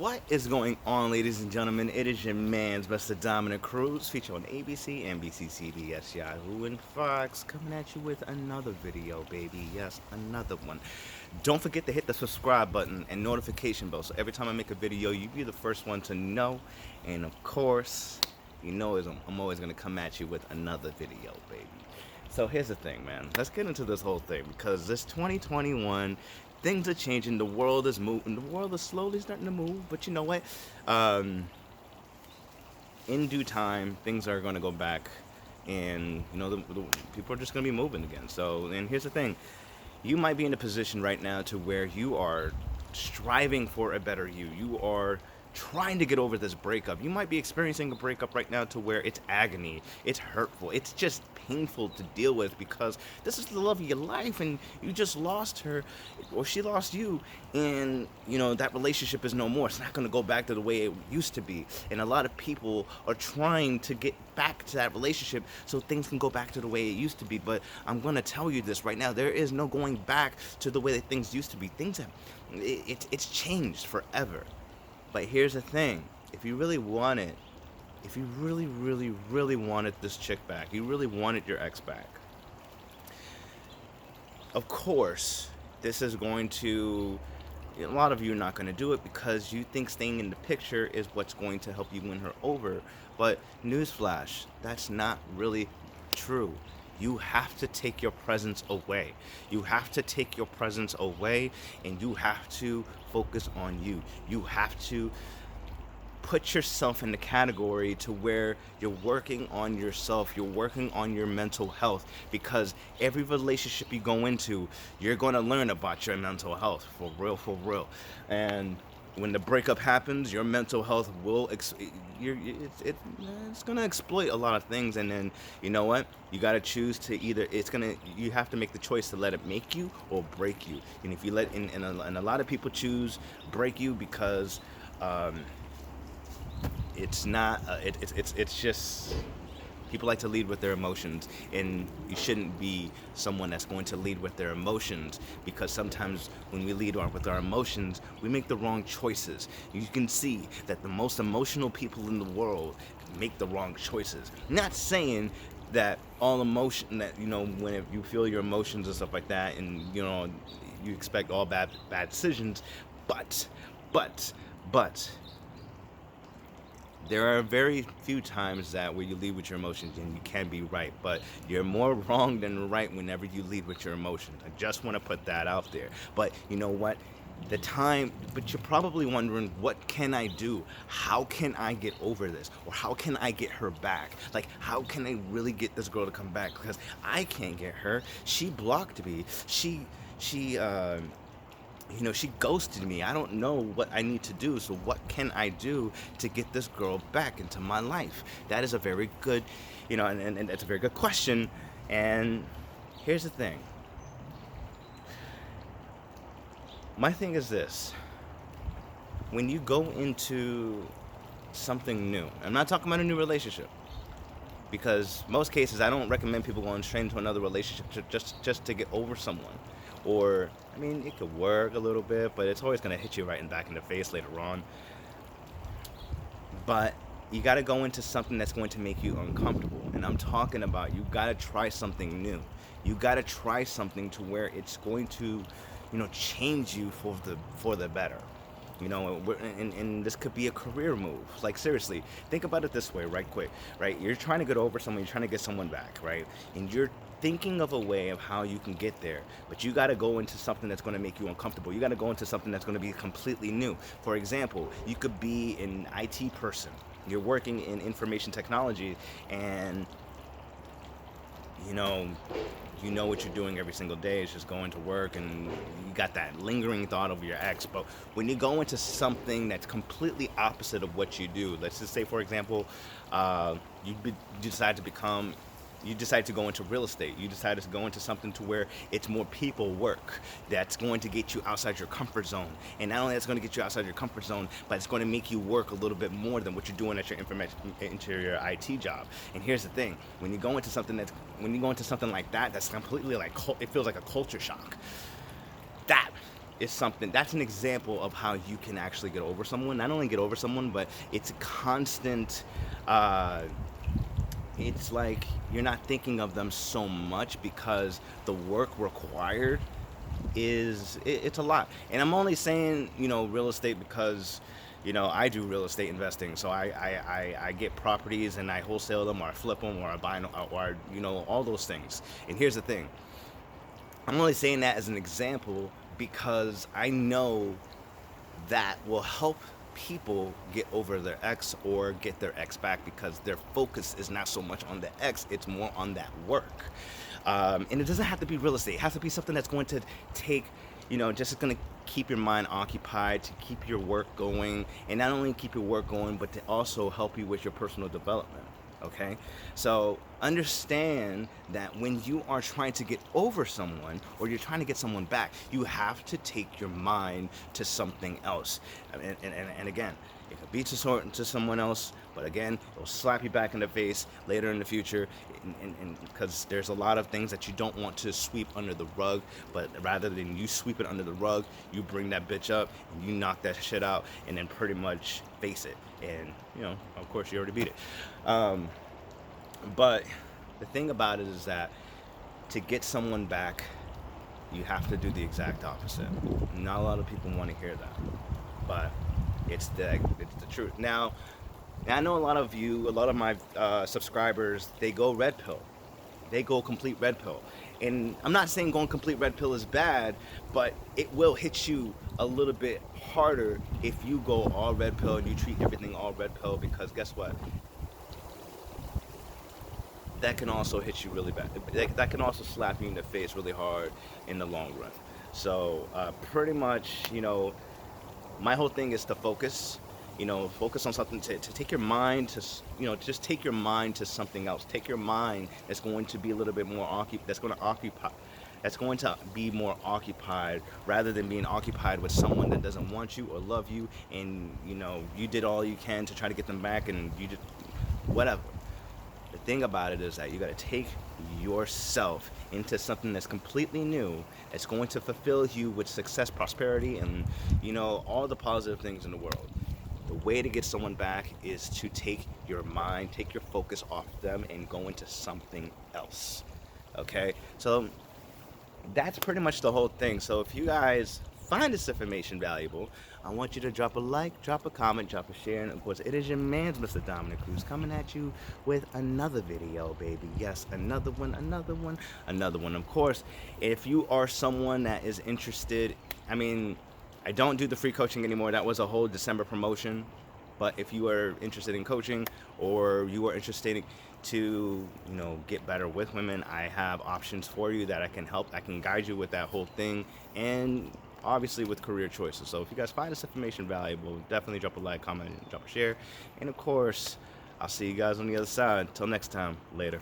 What is going on, ladies and gentlemen? It is your man's Mr. Dominic Cruz, featured on ABC, NBC, CBS, Yahoo, and Fox, coming at you with another video, baby. Yes, another one. Don't forget to hit the subscribe button and notification bell, so every time I make a video, you be the first one to know. And of course, you know I'm always going to come at you with another video, baby. So here's the thing, man. Let's get into this whole thing, because this 2021, things are changing. The world is moving. The world is slowly starting to move. But you know what? In due time, things are going to go back, and the people are just going to be moving again. So, and here's the thing: you might be in a position right now to where you are striving for a better you. You are trying to get over this breakup. You might be experiencing a breakup right now to where it's agony, it's hurtful, it's just painful to deal with, because this is the love of your life and you just lost her, or she lost you, and that relationship is no more. It's not going to go back to the way it used to be, and a lot of people are trying to get back to that relationship so things can go back to the way it used to be. But I'm going to tell you this right now: there is no going back to the way that things used to be. Things have it's changed forever. But here's the thing: if you really want it, if you really, really, really wanted this chick back, you really wanted your ex back, of course, this is going to, a lot of you are not going to do it because you think staying in the picture is what's going to help you win her over. But newsflash, that's not really true. You have to take your presence away. You have to take your presence away, and you have to focus on you. You have to put yourself in the category to where you're working on yourself, you're working on your mental health, because every relationship you go into, you're going to learn about your mental health, for real. And when the breakup happens, your mental health will it's gonna exploit a lot of things. And then you know what, you got to choose to either, you have to make the choice to let it make you or break you. And if you let and a lot of people choose break you because it's not it's just, people like to lead with their emotions, and you shouldn't be someone that's going to lead with their emotions, because sometimes when we lead with our emotions, we make the wrong choices. You can see that the most emotional people in the world make the wrong choices. Not saying that all emotion, that when you feel your emotions and stuff like that, and you expect all bad decisions, but there are very few times that where you lead with your emotions and you can be right, but you're more wrong than right whenever you lead with your emotions. I just want to put that out there. But you know what? But you're probably wondering, what can I do? How can I get over this? Or how can I get her back? Like, how can I really get this girl to come back? Because I can't get her. She blocked me. She ghosted me. I don't know what I need to do. So what can I do to get this girl back into my life? That is a very good, and that's a very good question. And here's the thing. My thing is this: when you go into something new, I'm not talking about a new relationship, because most cases I don't recommend people going straight into another relationship just to get over someone. Or, I mean, it could work a little bit, but it's always going to hit you right in back in the face later on. But you got to go into something that's going to make you uncomfortable. And I'm talking about, you got to try something new. You got to try something to where it's going to, change you for the better. And this could be a career move. Like, seriously, think about it this way, right quick, right? You're trying to get over someone, you're trying to get someone back, right? And you're thinking of a way of how you can get there, but you got to go into something that's going to make you uncomfortable. You got to go into something that's going to be completely new. For example, you could be an IT person. You're working in information technology, and you know what you're doing every single day is just going to work, and you got that lingering thought of your ex. But when you go into something that's completely opposite of what you do, let's just say, for example, you decide to go into real estate. You decided to go into something to where it's more people work. That's going to get you outside your comfort zone. And not only that's going to get you outside your comfort zone, but it's going to make you work a little bit more than what you're doing at your your IT job. And here's the thing: when you go into something like that, that's completely like, it feels like a culture shock. That is something that's an example of how you can actually get over someone. Not only get over someone, but it's a constant. Uh, it's like you're not thinking of them so much because the work required it's a lot. And I'm only saying, real estate because, I do real estate investing. So I get properties and I wholesale them or I flip them or I buy them or, all those things. And here's the thing. I'm only saying that as an example because I know that will help people get over their ex or get their ex back because their focus is not so much on the ex, it's more on that work. And it doesn't have to be real estate. It has to be something that's going to take, just going to keep your mind occupied, to keep your work going, and not only keep your work going, but to also help you with your personal development. Okay? So understand that when you are trying to get over someone or you're trying to get someone back, you have to take your mind to something else. And again, it could be to someone else, but again, it'll slap you back in the face later in the future. And because there's a lot of things that you don't want to sweep under the rug, but rather than you sweep it under the rug, you bring that bitch up and you knock that shit out and then pretty much face it. And, of course, you already beat it. But the thing about it is that to get someone back, you have to do the exact opposite. Not a lot of people want to hear that, but it's the truth. Now, I know a lot of my subscribers, they go red pill. They go complete red pill. And I'm not saying going complete red pill is bad, but it will hit you a little bit harder if you go all red pill and you treat everything all red pill, because guess what? That can also hit you really bad. That can also slap you in the face really hard in the long run. So pretty much, my whole thing is to focus. Focus on something to take your mind to, just take your mind to something else. Take your mind that's going to be a little bit more that's going to be more occupied rather than being occupied with someone that doesn't want you or love you, and you did all you can to try to get them back and you just whatever. The thing about it is that you got to take yourself into something that's completely new, that's going to fulfill you with success, prosperity, and all the positive things in the world. The way to get someone back is to take your mind, take your focus off them and go into something else. Okay? So that's pretty much the whole thing. So if you guys find this information valuable, I want you to drop a like, drop a comment, drop a share, and of course, it is your man's Mr. Dominic Cruz coming at you with another video, baby. Yes, another one. Of course, if you are someone that is interested, I don't do the free coaching anymore. That was a whole December promotion. But if you are interested in coaching or you are interested to, get better with women, I have options for you that I can help. I can guide you with that whole thing, and obviously with career choices. So if you guys find this information valuable, definitely drop a like, comment, and drop a share. And of course, I'll see you guys on the other side. Until next time, later.